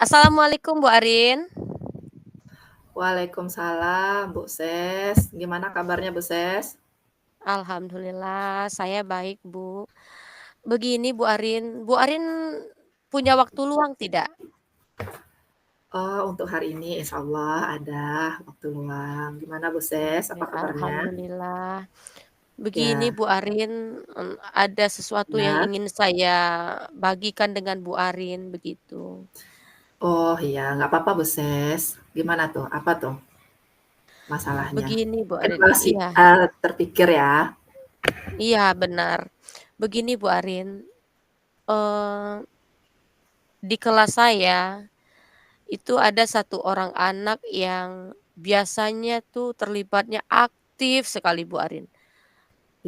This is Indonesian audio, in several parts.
Assalamualaikum Bu Arin. Waalaikumsalam, Bu Ses. Gimana kabarnya, Bu Ses? Alhamdulillah saya baik Bu. Begini Bu Arin, Bu Arin punya waktu luang tidak? Oh, untuk hari ini insya Allah ada waktu luang. Gimana, Bu Ses? Oke, Apa kabarnya? alhamdulillah. Begini Ya, Bu Arin, ada sesuatu yang ya. ingin saya bagikan dengan Bu Arin begitu. Oh iya, nggak apa-apa, Bu Ses. Gimana tuh? Apa tuh masalahnya? Begini Bu Mungkin Arin, masih iya, terpikir ya. iya benar. Begini Bu Arin, eee, di kelas saya itu ada satu orang anak yang biasanya tuh terlibatnya aktif sekali Bu Arin.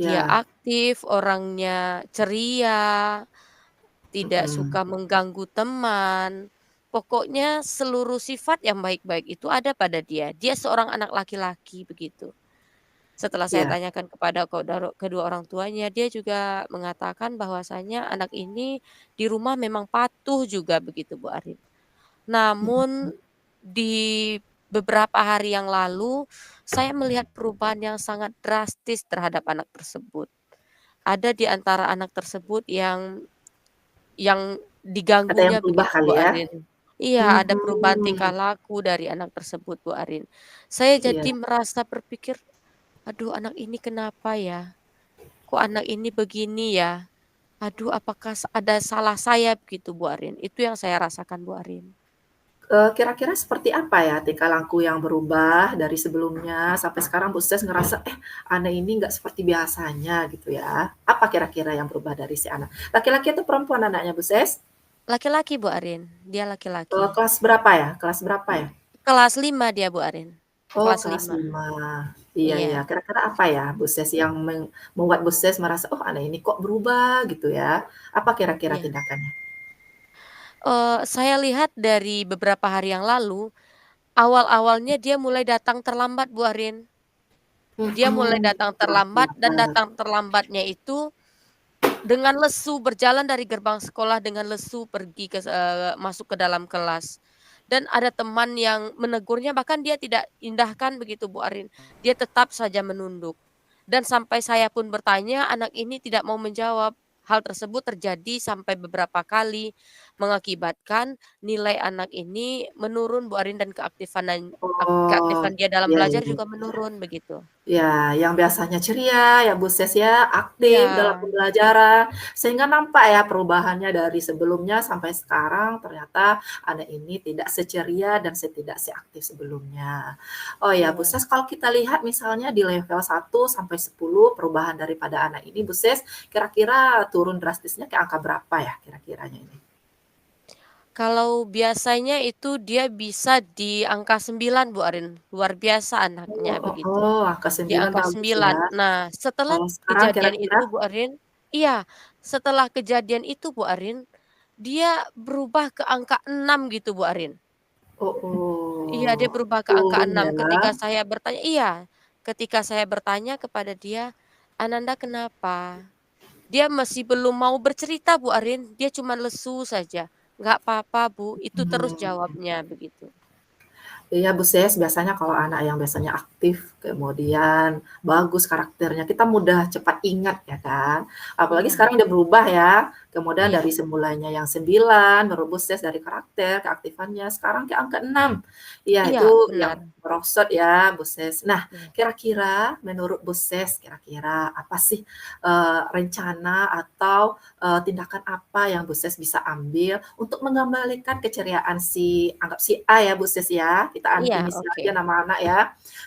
Dia Ya, aktif, orangnya ceria, tidak mm-mm. suka mengganggu teman. Pokoknya seluruh sifat yang baik-baik itu ada pada dia. Dia seorang anak laki-laki begitu. Setelah saya Ya, tanyakan kepada kedua orang tuanya, dia juga mengatakan bahwasanya anak ini di rumah memang patuh juga begitu Bu Arin. Namun di beberapa hari yang lalu, saya melihat perubahan yang sangat drastis terhadap anak tersebut. Ada di antara anak tersebut yang ada yang diganggunya berubah begitu kali Bu ya. Arin. Iya, ada perubahan tingkah Hmm, laku dari anak tersebut Bu Arin. Saya iya. jadi merasa berpikir, "Aduh anak ini kenapa ya? Kok anak ini begini ya? Aduh apakah ada salah saya?" Begitu Bu Arin. Itu yang saya rasakan Bu Arin. Kira-kira seperti apa ya tingkah laku yang berubah dari sebelumnya sampai sekarang Bu Ses ngerasa, anak ini nggak seperti biasanya gitu ya. Apa kira-kira yang berubah dari si anak? Laki-laki atau perempuan anaknya Bu Ses? Laki-laki Bu Arin, dia laki-laki. Kelas berapa ya? Kelas berapa ya? Kelas 5 dia Bu Arin, Oh, kelas kelas 5. 5. Iya, iya. Iya, Kira-kira apa ya Bu Ses yang membuat Bu Ses merasa, "Oh, anak ini kok berubah?" Gitu ya. Apa kira-kira iya. tindakannya? Saya lihat dari beberapa hari yang lalu, awal-awalnya dia mulai datang terlambat Bu Arin. Dia mulai Mhm. datang Wah, terlambat dan lambat. datang terlambatnya itu dengan lesu, berjalan dari gerbang sekolah dengan lesu pergi masuk ke dalam kelas. Dan ada teman yang menegurnya, bahkan dia tidak indahkan begitu Bu Arin, dia tetap saja menunduk. Dan sampai saya pun bertanya, anak ini tidak mau menjawab. Hal tersebut terjadi sampai beberapa kali, mengakibatkan nilai anak ini menurun Bu Arin dan Oh, keaktifan dia dalam iya, belajar iya. juga menurun begitu. Ya, yang biasanya ceria ya Bu Ses ya, aktif dalam Iya, pembelajaran, sehingga nampak ya perubahannya dari sebelumnya sampai sekarang ternyata anak ini tidak seceria dan tidak seaktif sebelumnya. Oh ya Bu iya. Ses, kalau kita lihat misalnya di level 1 sampai 10 perubahan daripada anak ini Bu Ses, kira-kira turun drastisnya ke angka berapa ya kira-kiranya ini? Kalau biasanya itu dia bisa di angka 9 Bu Arin, luar biasa Oh, anaknya oh, begitu, oh, angka di 9 angka bagus ya. 9. Nah, setelah Oh, sekarang kejadian kira-kira? itu Bu Arin iya, setelah kejadian itu Bu Arin, dia berubah ke angka 6 gitu Bu Arin. Oh, Iya, dia oh, berubah ke angka turun 6 ya. ketika saya bertanya iya, ketika saya bertanya kepada dia, "Ananda kenapa?" Dia masih belum mau bercerita Bu Arin, dia cuman lesu saja, "Nggak apa-apa Bu," itu terus Hmm. jawabnya begitu. Iya, Bu Ses, biasanya kalau anak yang biasanya aktif, kemudian bagus karakternya, kita mudah cepat ingat ya kan. Apalagi Iya, sekarang udah berubah ya, kemudian dari iya, semulanya yang 9, baru Bu Ses dari karakter, keaktifannya, sekarang ke angka 6. Iya, iya, itu yang benar, merosot ya, Bu Ses. Nah, iya, kira-kira menurut Bu Ses, kira-kira apa sih, rencana atau tindakan apa yang Bu Ses bisa ambil untuk mengembalikan keceriaan si anggap si A ya Bu Ses ya, kita iya, inisial oke, aja nama anak ya.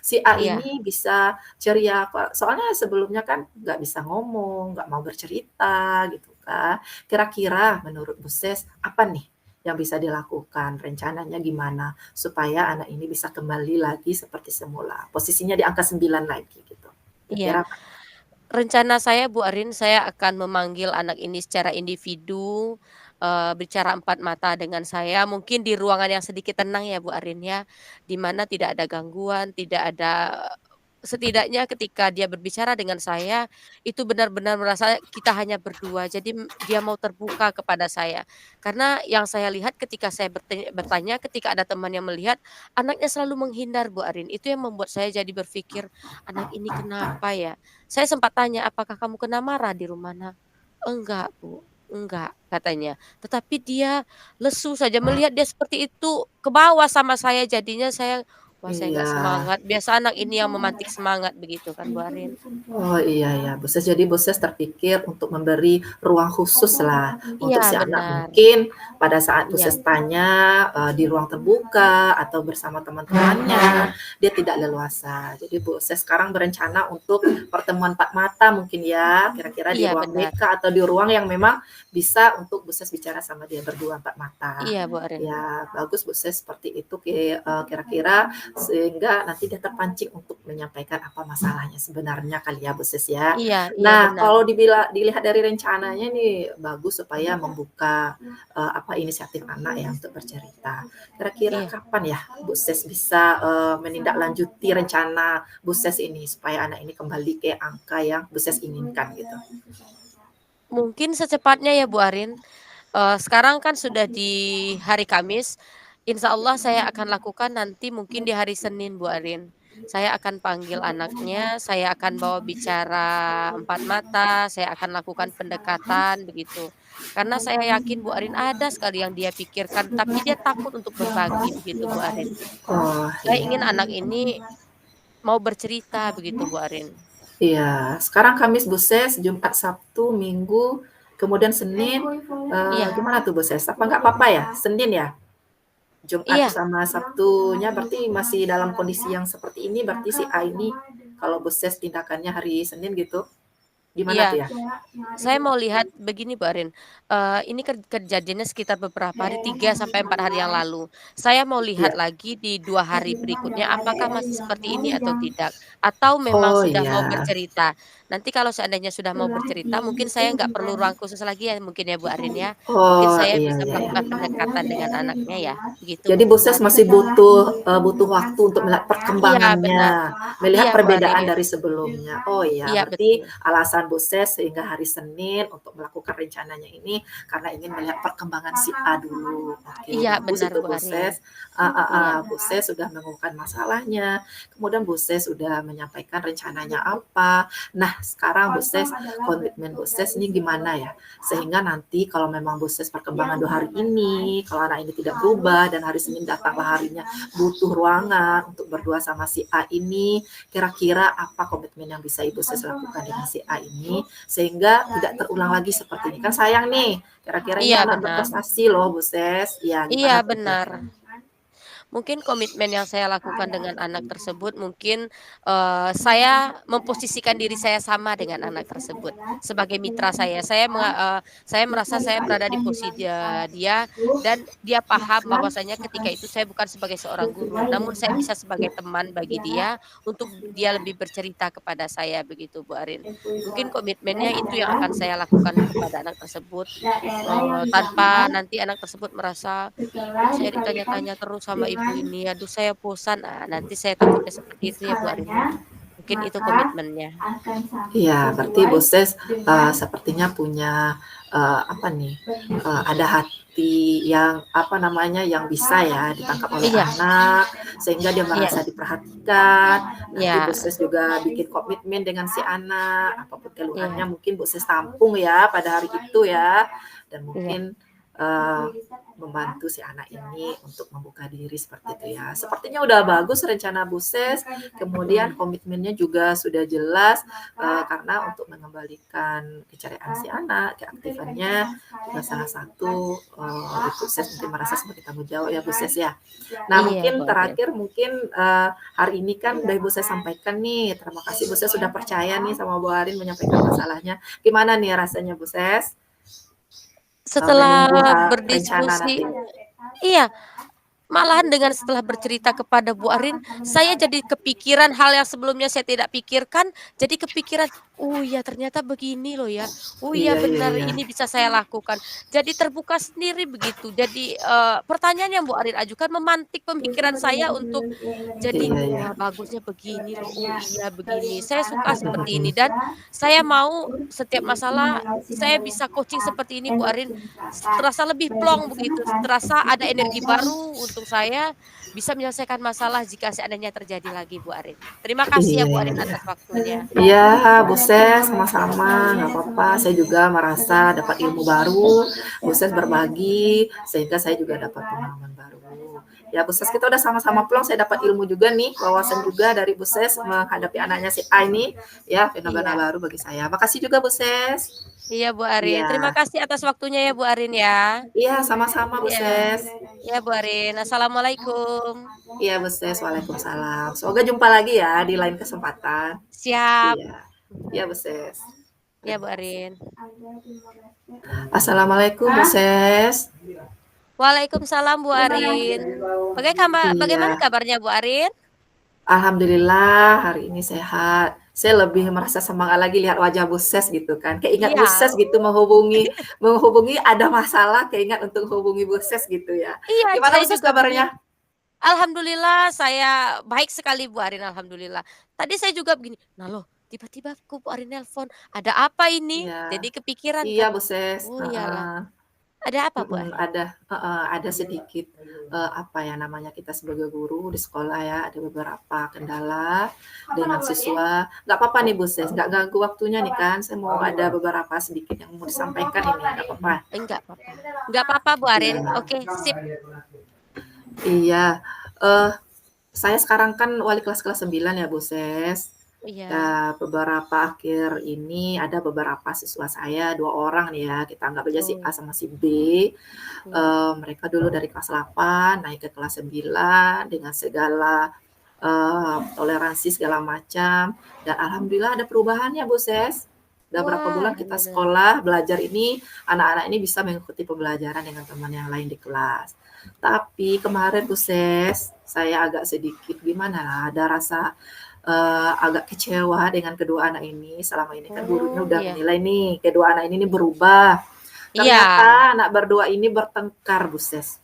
Si A iya, ini bisa ceria soalnya sebelumnya kan nggak bisa ngomong, nggak mau bercerita gitu kan. Kira-kira menurut Bu Ses apa nih yang bisa dilakukan? Rencananya gimana supaya anak ini bisa kembali lagi seperti semula, posisinya di angka 9 lagi gitu. iya. Kira-kira apa? Rencana saya Bu Arin, saya akan memanggil anak ini secara individu, bicara empat mata dengan saya, mungkin di ruangan yang sedikit tenang ya Bu Arin ya, di mana tidak ada gangguan, tidak ada setidaknya ketika dia berbicara dengan saya, itu benar-benar merasa kita hanya berdua, jadi dia mau terbuka kepada saya. Karena yang saya lihat ketika saya bertanya ketika ada teman yang melihat, anaknya selalu menghindar Bu Arin, itu yang membuat saya jadi berpikir, "Anak ini kenapa ya?" Saya sempat tanya, "Apakah kamu kena marah di rumah nak?" "Enggak Bu, enggak," katanya. Tetapi dia lesu saja, melihat dia seperti itu, kebawa sama saya, jadinya saya wah, saya nggak Iya. semangat, biasa anak ini yang memantik semangat begitu kan, Bu Arin. Oh, iya ya, Boses jadi Boses terpikir untuk memberi ruang khusus lah Iya untuk si anak. benar, Mungkin pada saat iya Boses tanya, di ruang terbuka atau bersama teman-temannya, dia tidak leluasa. Jadi Boses sekarang berencana untuk pertemuan empat mata mungkin ya, kira-kira di iya ruang benar, BK atau di ruang yang memang bisa untuk Boses bicara sama dia berdua empat mata. iya Bu Arin. Ya, bagus Boses seperti itu kira-kira sehingga nanti dia terpancing untuk menyampaikan apa masalahnya sebenarnya kali ya, Bu Sis, ya. Iya iya Nah, benar, kalau dilihat dari rencananya nih, bagus supaya membuka, apa, inisiatif anak ya untuk bercerita. Kira-kira iya. kapan ya Bu Sis bisa, menindaklanjuti rencana Bu Sis ini supaya anak ini kembali ke angka yang Bu Sis inginkan gitu? Mungkin secepatnya ya Bu Arin, sekarang kan sudah di hari Kamis, insya Allah saya akan lakukan nanti mungkin di hari Senin Bu Arin. Saya akan panggil anaknya, saya akan bawa bicara empat mata, saya akan lakukan pendekatan begitu. Karena saya yakin Bu Arin ada sekali yang dia pikirkan, tapi dia takut untuk berbagi begitu Bu Arin. Oh, Saya iya. ingin anak ini mau bercerita begitu Bu Arin. Iya, sekarang Kamis Bu Ses, Jumat, Sabtu, Minggu, kemudian Senin, Iya gimana tuh Bu Ses? Apa nggak apa-apa ya? Senin ya? Jumat iya sama Sabtunya berarti masih dalam kondisi yang seperti ini, berarti si A ini kalau Bu Ses tindakannya hari Senin gitu, gimana iya. tuh ya? Saya mau lihat begini, Bu Arin, ini kejadiannya sekitar beberapa hari, 3 sampai 4 hari yang lalu. Saya mau lihat Iya. lagi di 2 hari berikutnya apakah masih seperti ini atau tidak, atau memang Oh sudah mau iya. bercerita. Nanti kalau seandainya sudah mau bercerita, mungkin saya nggak perlu ruang khusus lagi ya mungkin ya, Bu Arin ya. Mungkin Oh, saya iya bisa iya iya. melakukan pendekatan dengan anaknya ya, begitu Jadi mungkin, Bu Boses Arin. masih butuh waktu untuk melihat Iya benar, perkembangannya, melihat iya, Bu perbedaan Arin. dari sebelumnya. Oh iya, Iya berarti betul. alasan Boses sehingga hari Senin untuk melakukan rencananya ini karena ingin melihat perkembangan si A dulu. Oke, Iya bagus benar, itu Bu Arin. Boses. Iya Boses sudah mengungkapkan masalahnya, kemudian Boses sudah menyampaikan rencananya apa. Nah, sekarang Boses, komitmen Boses ini gimana ya? Sehingga nanti kalau memang Boses perkembangan 2 hari ini, kalau anak ini tidak berubah dan hari Senin datanglah harinya butuh ruangan untuk berdua sama si A ini, kira-kira apa komitmen yang bisa Ibu Ses lakukan dengan si A ini sehingga tidak terulang lagi seperti ini. Kan sayang nih, kira-kira ini iya anak benar. berprestasi loh Bu Ses. Ya, Iya gimana tuh benar. kira-kira? Mungkin komitmen yang saya lakukan dengan anak tersebut mungkin, saya memposisikan diri saya sama dengan anak tersebut, sebagai mitra saya. Saya merasa saya berada di posisi dia dan dia paham bahwasanya ketika itu saya bukan sebagai seorang guru, namun saya bisa sebagai teman bagi dia, untuk dia lebih bercerita kepada saya, begitu Bu Arin. Mungkin komitmennya itu yang akan saya lakukan kepada anak tersebut, tanpa nanti anak tersebut merasa kok saya ditanya-tanya terus sama ibu ini, aduh saya bosan, nanti saya takutnya seperti itu ya Bu Arin. Mungkin itu komitmennya. Iya, berarti Boses, sepertinya punya, apa nih, ada hati yang, apa namanya, yang bisa ya ditangkap oleh Iya anak, sehingga dia iya merasa diperhatikan. Nanti iya Boses juga bikin komitmen dengan si anak, apapun keluhannya iya mungkin Boses tampung ya pada hari itu ya, dan iya mungkin, membantu si anak ini untuk membuka diri seperti itu ya. Sepertinya udah bagus rencana Boses, kemudian iya komitmennya juga sudah jelas, karena untuk mengembalikan keceriaan si anak, keaktifannya juga salah satu, itu saya mungkin merasa sebagai tanggung jawab ya Bu Ses ya. Nah iya Bu mungkin Arin. terakhir mungkin, hari ini kan udah Ibu Ses sampaikan nih, terima kasih Bu Ses sudah percaya nih sama Bu Arin menyampaikan masalahnya. Gimana nih rasanya Bu Ses, menunggu Setelah rencana berdiskusi nanti? iya, Malahan dengan setelah bercerita kepada Bu Arin, saya jadi kepikiran hal yang sebelumnya saya tidak pikirkan, jadi kepikiran, "Oh iya ternyata begini loh ya, oh iya Iya iya benar iya. ini bisa saya lakukan." Jadi terbuka sendiri begitu. Jadi, pertanyaan yang Bu Arin ajukan memantik pemikiran saya untuk jadi, Iya iya. "Wah bagusnya begini loh, oh iya begini." Saya suka seperti ini dan saya mau setiap masalah saya bisa coaching seperti ini Bu Arin, terasa lebih plong begitu, terasa ada energi baru untuk saya bisa menyelesaikan masalah jika seandainya terjadi lagi Bu Arin. Terima kasih ya Iya Bu iya Arin iya. atas waktunya. Iya, Boses, sama-sama, nggak apa-apa. Saya juga merasa dapat ilmu baru, Boses berbagi, sehingga saya juga dapat pengalaman baru. Ya, Boses, kita udah sama-sama plong, saya dapat ilmu juga nih, wawasan juga dari Boses menghadapi anaknya si A ini, ya, fenomena Iya baru bagi saya. Makasih juga, Boses. iya Bu Arin, terima Iya, kasih atas waktunya ya Bu Arin ya. iya, sama-sama, Iya Boses. iya Bu Arin, assalamualaikum. Iya, Boses, waalaikumsalam. Semoga jumpa lagi ya di lain kesempatan. Siap. Iya, iya, Boses. Iya Bu Arin. Assalamualaikum, Boses. Waalaikumsalam Bu Arin. Bagaimana Iya, kabarnya Bu Arin? alhamdulillah hari ini sehat. Saya lebih merasa semangat lagi lihat wajah Boses gitu kan. Keingat Iya Boses gitu menghubungi ada masalah keingat untuk hubungi Boses gitu ya. iya Gimana saya Boses juga begini. kabarnya? Alhamdulillah saya baik sekali Bu Arin, alhamdulillah. Tadi saya juga begini, "Nah loh, tiba-tiba kok Bu Arin nelpon, ada apa ini?" Iya. Jadi kepikiran Iya kan, Boses, oh iyalah, heeh. ada apa Bu Mhm, Arin? ada sedikit, apa ya namanya, kita sebagai guru di sekolah ya, ada beberapa kendala dengan siswa. Nggak apa-apa nih, Bu, Ses, nggak ganggu waktunya nih kan, saya mau ada beberapa sedikit yang mau disampaikan ini, nggak apa-apa? Enggak apa-apa. Enggak apa-apa Bu Arin, oke sip. Iya, saya sekarang kan wali kelas 9 ya, Bu, Ses. Iya, Ya, beberapa akhir ini ada beberapa siswa saya, 2 orang nih ya, kita anggap aja si oh, A sama si B. iya. Mereka dulu dari kelas 8 naik ke kelas 9 dengan segala, toleransi segala macam, dan alhamdulillah ada perubahannya, Bu, Ses. Udah berapa Wah, bulan kita alhamdulillah. sekolah, belajar ini, anak-anak ini bisa mengikuti pembelajaran dengan teman yang lain di kelas. Tapi kemarin, Bu, Ses, saya agak sedikit gimana, ada rasa, agak kecewa dengan kedua anak ini. Selama ini kan gurunya Oh, udah iya. menilai nih, kedua anak ini nih berubah. Iya. Ternyata anak berdua ini bertengkar, Bu, Ses.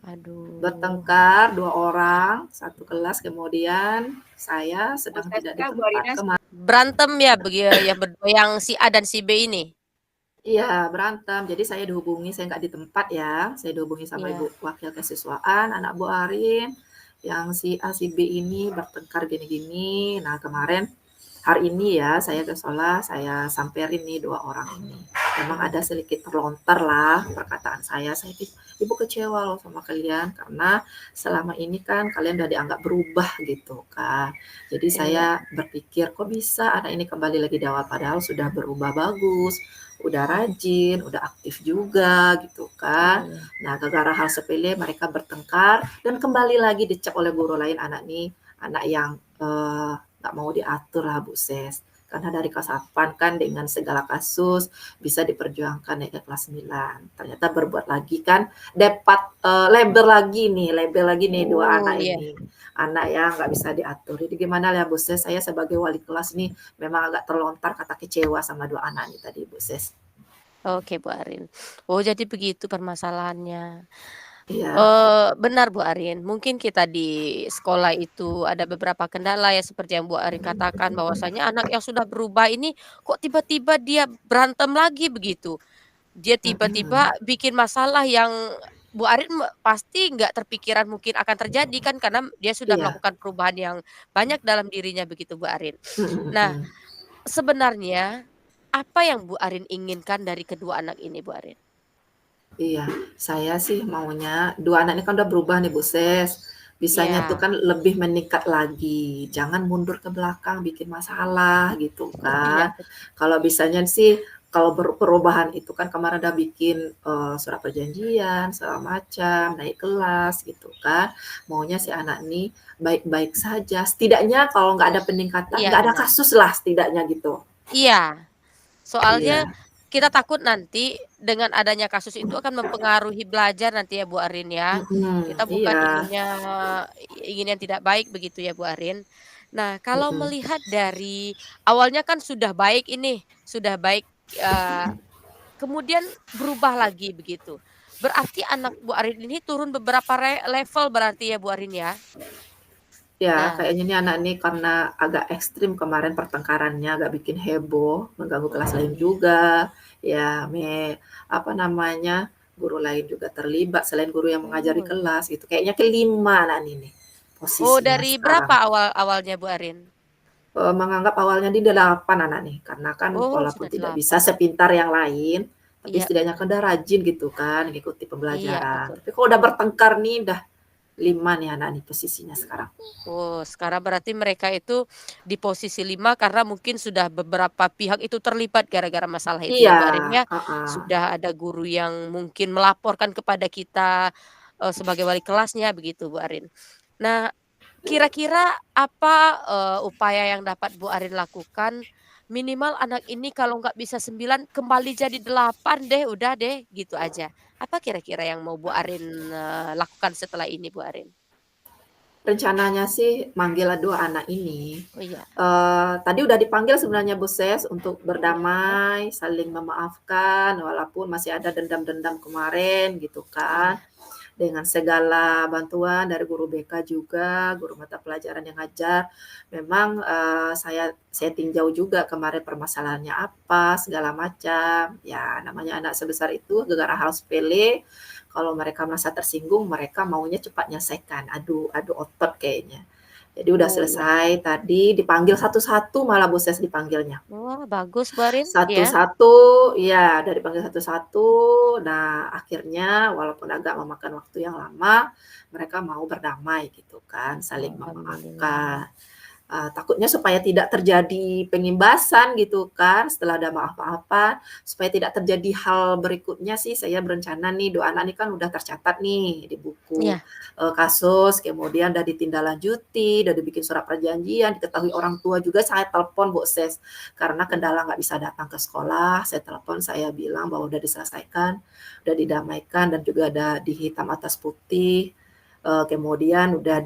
Aduh. Bertengkar 2 orang, satu kelas, kemudian saya sedang tidak di Puskesnya Bu tempat. Arina Berantem ya yang berdua yang si A dan si B ini? Iya, berantem. Jadi saya dihubungi, saya nggak di tempat ya, saya dihubungi sama ibu Iya. wakil kesiswaan, anak Bu Arin, yang si A, si B ini bertengkar gini-gini. Nah, kemarin hari ini ya, saya ke sekolah, saya samperin nih 2 orang ini. Memang ada sedikit terlontar lah perkataan saya, "Ibu kecewa loh sama kalian, karena selama ini kan kalian udah dianggap berubah," gitu kan. Jadi Iya saya berpikir, "Kok bisa anak ini kembali lagi di awal, padahal sudah berubah bagus, udah rajin, udah aktif juga," gitu kan. iya. Nah, gara-gara hal sepele mereka bertengkar dan kembali lagi dicap oleh guru lain, anak nih, anak yang, nggak mau diatur lah, Bu, Ses. Karena dari kelas 8 kan dengan segala kasus bisa diperjuangkan naik ke kelas 9. Ternyata berbuat lagi kan dapat, label lagi nih 2 Oh, anak iya. ini. Anak yang nggak bisa diatur. Jadi gimana ya, Bu, Ses, saya sebagai wali kelas nih memang agak terlontar kata kecewa sama 2 anak ini tadi, Bu, Ses. Oke, Bu Arin. Oh, jadi begitu permasalahannya. Iya, Benar Bu Arin, mungkin kita di sekolah itu ada beberapa kendala ya seperti yang Bu Arin katakan bahwasanya anak yang sudah berubah ini kok tiba-tiba dia berantem lagi begitu. Dia tiba-tiba mhm, bikin masalah yang Bu Arin pasti nggak terpikiran mungkin akan terjadi kan karena dia sudah iya, melakukan perubahan yang banyak dalam dirinya begitu Bu Arin. mhm Nah, mhm. sebenarnya apa yang Bu Arin inginkan dari kedua anak ini Bu Arin? Iya, saya sih maunya 2 anak ini kan udah berubah nih, Bu, Ses. Bisanya tuh Iya, kan lebih meningkat lagi, jangan mundur ke belakang bikin masalah gitu iya kan. betul. Kalau bisanya sih kalau perubahan itu kan kemarin udah bikin, surat perjanjian segala macam, naik kelas gitu kan. Maunya si anak ini baik-baik saja, setidaknya kalau nggak ada peningkatan, Iya nggak ada benar. kasus lah setidaknya gitu. Iya, soalnya Iya, kita takut nanti dengan adanya kasus itu akan mempengaruhi belajar nanti ya Bu Arin ya. Mhm, Kita bukan iya, ingin yang tidak baik begitu ya Bu Arin. Nah kalau mhm. melihat dari awalnya kan sudah baik ini, sudah baik, kemudian berubah lagi begitu. Berarti anak Bu Arin ini turun beberapa level berarti ya Bu Arin ya? Ya, Nah, kayaknya nih anak ini karena agak ekstrim kemarin pertengkarannya, agak bikin heboh, mengganggu kelas oh lain iya. juga, ya apa namanya, guru lain juga terlibat selain guru yang mengajar di Oh iya. kelas gitu, kayaknya kelima anak ini nih, Oh posisinya dari berapa sekarang. awalnya Bu Arin? Menganggap awalnya di 8 anak nih, karena kan Oh walaupun sudah tidak bisa 8. sepintar yang lain, tapi Iya setidaknya kan udah rajin gitu kan, ngikuti iya pembelajaran. betul. Tapi kalau udah bertengkar nih, udah 5 nih anak nih posisinya sekarang. Oh, sekarang berarti mereka itu di posisi 5 karena mungkin sudah beberapa pihak itu terlibat gara-gara masalah itu ya, Iya, Bu Arin, ya? heeh. Sudah ada guru yang mungkin melaporkan kepada kita, sebagai wali kelasnya begitu, Bu Arin. Nah, kira-kira apa, upaya yang dapat Bu Arin lakukan, minimal anak ini kalau nggak bisa 9 kembali jadi 8 deh, udah deh, gitu aja. Apa kira-kira yang mau Bu Arin, lakukan setelah ini, Bu Arin? Rencananya sih manggil 2 anak ini, Oh iya, tadi udah dipanggil sebenarnya Bu Ses untuk iya berdamai, saling memaafkan, walaupun masih ada dendam-dendam kemarin gitu kan. iya. Dengan segala bantuan dari guru BK juga, guru mata pelajaran yang ngajar. Memang, saya tinjau juga kemarin permasalahannya apa, segala macam. Ya namanya anak sebesar itu gara-gara hal sepele, kalau mereka merasa tersinggung, mereka maunya cepat nyelesaikan, adu adu otot kayaknya. Jadi udah Oh, iya. selesai tadi, dipanggil satu-satu malah Bu Ses dipanggilnya. Wah, bagus, Bu Arin, ya. Satu-satu iya, dari panggil satu-satu. Nah, akhirnya walaupun agak memakan waktu yang lama, mereka mau berdamai gitu kan, saling Alhamdulillah. memaafkan. Takutnya supaya tidak terjadi pengimbasan gitu kan, setelah ada maaf-maafan, supaya tidak terjadi hal berikutnya sih saya berencana nih, 2 anak ini kan udah tercatat nih di buku, Iya. kasus, kemudian udah ditindaklanjuti, udah dibikin surat perjanjian, diketahui orang tua juga, saya telepon Bu Ses, karena Mmm, kendala nggak bisa datang ke sekolah, saya telepon, saya bilang bahwa udah diselesaikan, udah didamaikan dan juga ada di hitam atas putih. Kemudian udah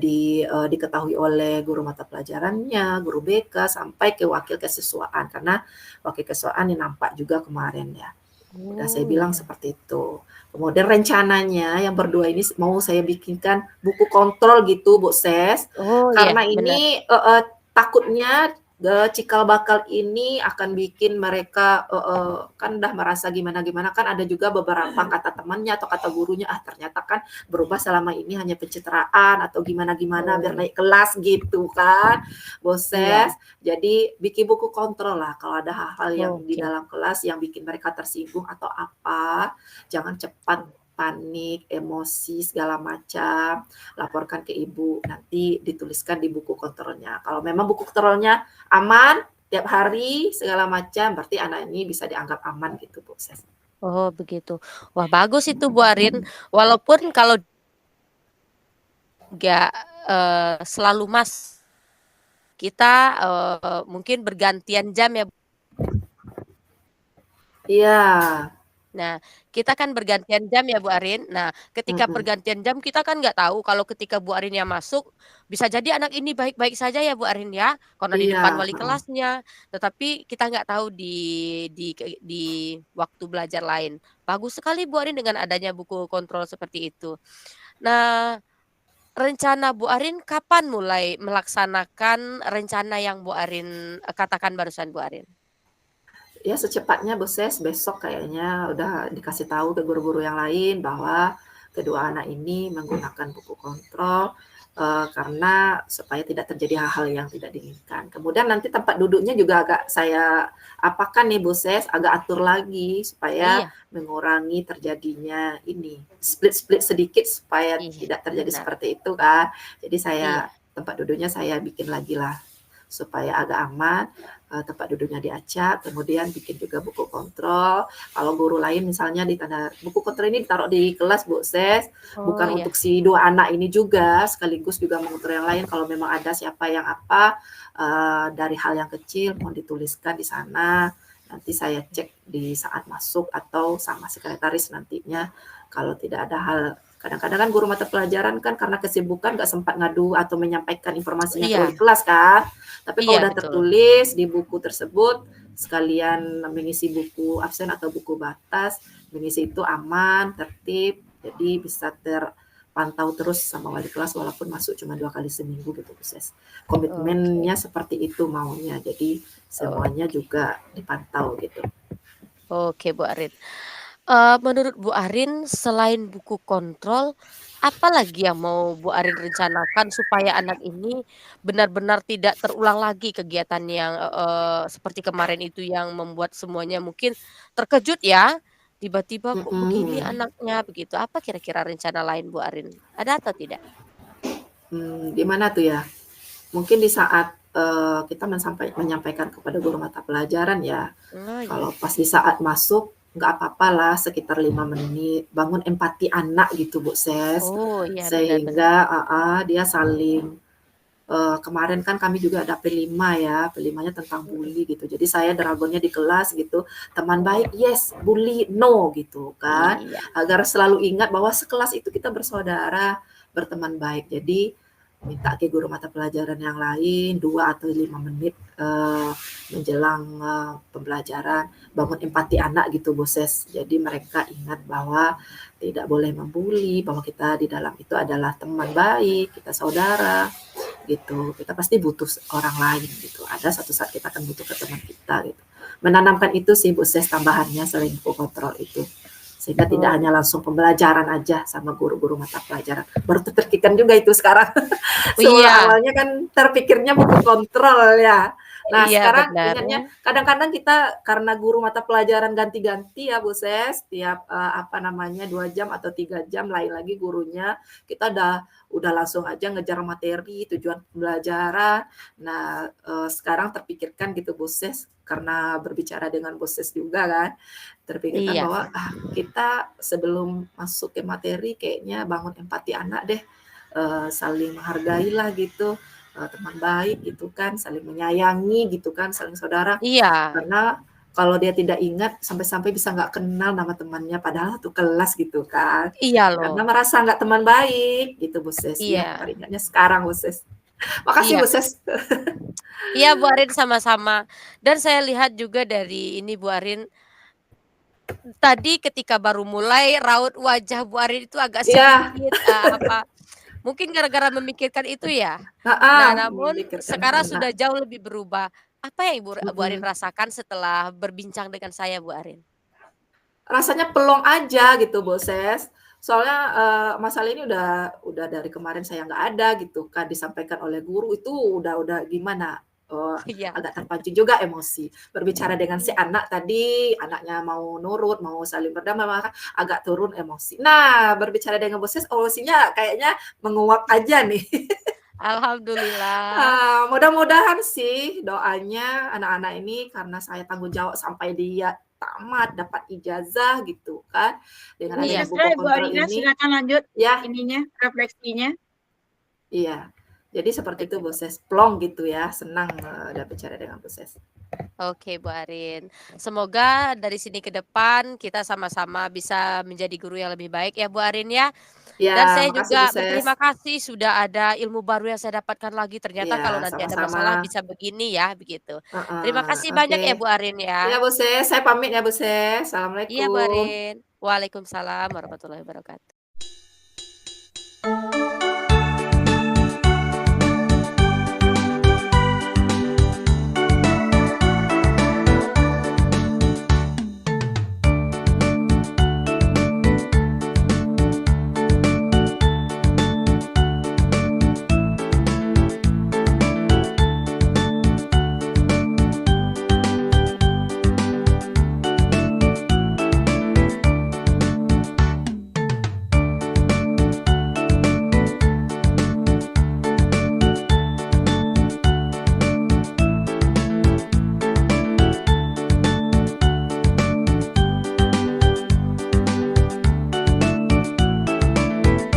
diketahui oleh guru mata pelajarannya, guru BK, sampai ke wakil kesiswaan, karena wakil kesiswaan yang nampak juga kemarin ya. Udah saya oh, bilang iya. seperti itu. Kemudian rencananya yang berdua ini mau saya bikinkan buku kontrol gitu Bu Ses, Oh, iya, karena benar. ini takutnya cikal bakal ini akan bikin mereka kan udah merasa gimana-gimana, kan ada juga beberapa kata temannya atau kata gurunya, "Ah ternyata kan berubah selama ini hanya pencitraan," atau gimana-gimana Oh, biar iya. naik kelas gitu kan, Bu Ses. Iya, Jadi bikin buku kontrol lah kalau ada hal-hal yang di oke. dalam kelas yang bikin mereka tersinggung atau apa, jangan cepat panik, emosi, segala macam, laporkan ke ibu, nanti dituliskan di buku kontrolnya. Kalau memang buku kontrolnya aman, tiap hari, segala macam, berarti anak ini bisa dianggap aman gitu, Bu Ses. Oh, begitu. Wah, bagus itu, Bu Arin. Walaupun kalau nggak, selalu kita, mungkin bergantian jam ya. Iya, Nah, kita kan bergantian jam ya, Bu Arin. Nah, ketika mhm, pergantian jam kita kan nggak tahu kalau ketika Bu Arin yang masuk, bisa jadi anak ini baik-baik saja ya, Bu Arin ya, karena di depan iya, wali heeh. kelasnya, tetapi kita nggak tahu di waktu belajar lain. Bagus sekali Bu Arin dengan adanya buku kontrol seperti itu. Nah, rencana Bu Arin kapan mulai melaksanakan rencana yang Bu Arin, katakan barusan Bu Arin? Ya secepatnya Bu Ses, besok kayaknya udah dikasih tahu ke guru-guru yang lain bahwa kedua anak ini menggunakan buku kontrol, karena supaya tidak terjadi hal-hal yang tidak diinginkan. Kemudian nanti tempat duduknya juga agak saya apakan nih Bu Ses, agak atur lagi supaya Iya mengurangi terjadinya ini, split-split sedikit supaya iya, tidak terjadi benar. seperti itu kan. Jadi Iya. saya tempat duduknya saya bikin lagi lah supaya agak aman, tempat duduknya diacak, kemudian bikin juga buku kontrol. Kalau guru lain misalnya buku kontrol ini ditaruh di kelas Bu Ses, Oh, bukan iya. untuk si 2 anak ini juga, sekaligus juga mengontrol yang lain kalau memang ada siapa yang apa, dari hal yang kecil mohon dituliskan di sana, nanti saya cek di saat masuk atau sama sekretaris nantinya kalau tidak ada hal kadang-kadang kan guru mata pelajaran kan karena kesibukan nggak sempat ngadu atau menyampaikan informasinya ke wali Iya kelas kan. Tapi kalau iya udah betul. tertulis di buku tersebut, sekalian mengisi buku absen atau buku batas, mengisi itu aman, tertib, jadi bisa terpantau terus sama wali kelas walaupun masuk cuma 2 kali seminggu gitu, Khusus. Oke Komitmennya seperti itu maunya, jadi semuanya oke juga dipantau gitu. oke, Bu Arin. Menurut Bu Arin selain buku kontrol, apa lagi yang mau Bu Arin rencanakan supaya anak ini benar-benar tidak terulang lagi kegiatan yang, seperti kemarin itu yang membuat semuanya mungkin terkejut ya, tiba-tiba kok begini Mhm. anaknya begitu. Apa kira-kira rencana lain Bu Arin? Ada atau tidak? Gimana tuh ya? Mungkin di saat, kita menyampaikan kepada guru mata pelajaran ya, Oh kalau iya. pas di saat masuk, nggak apa-apalah sekitar 5 menit, bangun empati anak gitu, Bu Ses. Oh iya benar benar. Sehingga dia saling kemarin kan kami juga ada P5 ya, P5-nya tentang Mhm. bully gitu. Jadi saya dragonnya di kelas gitu, teman baik yes, bully no gitu kan. Iya Agar selalu ingat bahwa sekelas itu kita bersaudara, berteman baik. Jadi minta ke guru mata pelajaran yang lain 2 atau 5 menit menjelang pembelajaran bangun empati anak gitu Boses. Jadi mereka ingat bahwa tidak boleh membuli, bahwa kita di dalam itu adalah teman baik, kita saudara gitu. Kita pasti butuh orang lain gitu. Ada satu saat kita akan butuh ke teman kita gitu. Menanamkan itu sih Bu Ses tambahannya selain buku kontrol itu. Sehingga tidak oh hanya langsung pembelajaran aja sama guru-guru mata pelajaran. Baru terpikirkan juga itu sekarang. Semula iya awalnya kan terpikirnya buku kontrol ya. Nah, iya sekarang benar ya. ingatnya kadang-kadang kita karena guru mata pelajaran ganti-ganti ya Bu Ses, tiap apa namanya 2 jam atau 3 jam lain lagi gurunya, kita udah langsung aja ngejar materi, tujuan pembelajaran. Nah, sekarang terpikirkan gitu Boses, karena berbicara dengan Boses juga kan, terpikirkan Iya. bahwa, kita sebelum masuk ke materi kayaknya bangun empati anak deh, saling menghargailah gitu, teman baik gitu kan, saling menyayangi gitu kan, saling saudara. Iya Karena kalau dia tidak ingat sampai-sampai bisa nggak kenal nama temannya padahal satu kelas gitu kan. iya Karena loh. merasa nggak teman baik gitu Bu Ses, ya Iya teringatnya sekarang Bu Ses. Makasih iya Bu Ses. iya, Bu Arin, sama-sama. Dan saya lihat juga dari ini Bu Arin, tadi ketika baru mulai raut wajah Bu Arin itu agak Iya, sedikit, apa, mungkin gara-gara memikirkan itu ya? heeh, Nah, namun memikirkan sekarang anak. sudah jauh lebih berubah. Apa yang Bu Arin Mhm. rasakan setelah berbincang dengan saya, Bu Arin? Rasanya pelong aja gitu, Boses. Soalnya, masalah ini udah dari kemarin saya nggak ada gitu kan, disampaikan oleh guru itu udah gimana, Iya. agak terpancing juga emosi. Berbicara dengan si Iya. anak tadi, anaknya mau nurut, mau saling berdamai, maka agak turun emosi. Nah, berbicara dengan Boses, emosinya kayaknya menguap aja nih. Alhamdulillah. Mudah-mudahan sih doanya anak-anak ini karena saya tanggung jawab sampai dia tamat, dapat ijazah gitu kan, dengan Ini adanya Iya. buku selesai Bu kontrol Arina, ini silakan lanjut ya ininya, refleksinya. iya. Jadi seperti itu Oke, Bu. Boses, plong gitu ya, senang, udah bicara dengan Boses. Oke, Bu Arin. Semoga dari sini ke depan kita sama-sama bisa menjadi guru yang lebih baik ya, Bu Arin ya. Iya, Dan saya makasih juga Boses. berterima kasih sudah ada ilmu baru yang saya dapatkan lagi. Ternyata Iya, kalau nanti ada sama-sama. masalah bisa begini ya, begitu. Terima Heeh, kasih oke. banyak ya, Bu Arin Iya ya. Boses, saya pamit ya Boses, Iya, Bu assalamualaikum. Arin. Waalaikumsalam warahmatullahi wabarakatuh.